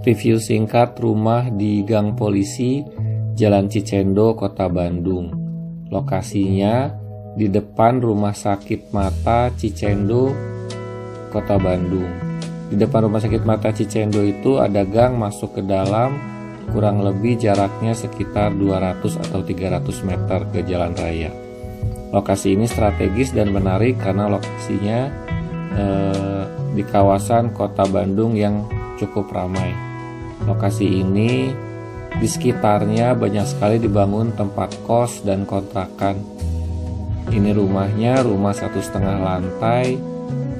Review singkat rumah di Gang Polisi, Jalan Cicendo, Kota Bandung. Lokasinya di depan Rumah Sakit Mata Cicendo, Kota Bandung. Di depan Rumah Sakit Mata Cicendo itu ada gang masuk ke dalam, kurang lebih jaraknya sekitar 200 atau 300 meter ke jalan raya. Lokasi ini strategis dan menarik karena lokasinya di kawasan Kota Bandung yang cukup ramai. Lokasi ini di sekitarnya banyak sekali dibangun tempat kos dan kontrakan. Ini rumahnya rumah 1,5 lantai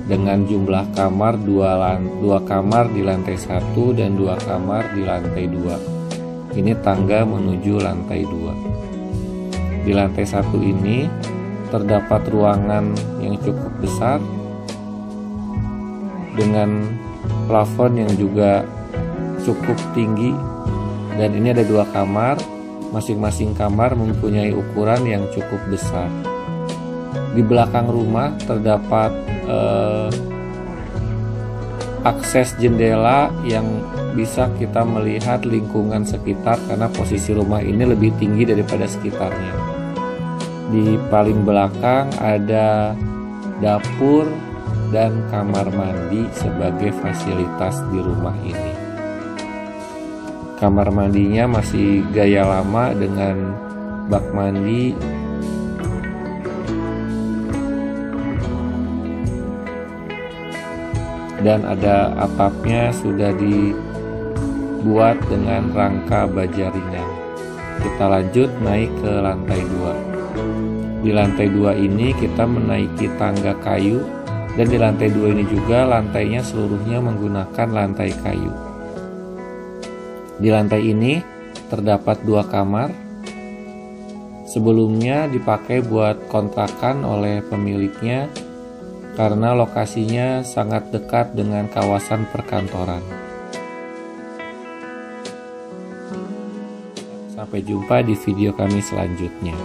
dengan jumlah kamar 2 kamar di lantai 1 dan 2 kamar di lantai 2. Ini tangga menuju lantai 2. Di lantai 1 ini terdapat ruangan yang cukup besar dengan plafon yang juga cukup tinggi, dan ini ada 2 kamar, masing-masing kamar mempunyai ukuran yang cukup besar. Di belakang rumah terdapat akses jendela yang bisa kita melihat lingkungan sekitar karena posisi rumah ini lebih tinggi daripada sekitarnya. Di paling belakang ada dapur dan kamar mandi sebagai fasilitas di rumah ini. Kamar mandinya masih gaya lama dengan bak mandi dan ada atapnya sudah dibuat dengan rangka baja ringan. Kita lanjut naik ke lantai 2. Di lantai 2 ini kita menaiki tangga kayu, dan di lantai 2 ini juga lantainya seluruhnya menggunakan lantai kayu. Di lantai ini terdapat 2 kamar. Sebelumnya dipakai buat kontrakan oleh pemiliknya karena lokasinya sangat dekat dengan kawasan perkantoran. Sampai jumpa di video kami selanjutnya.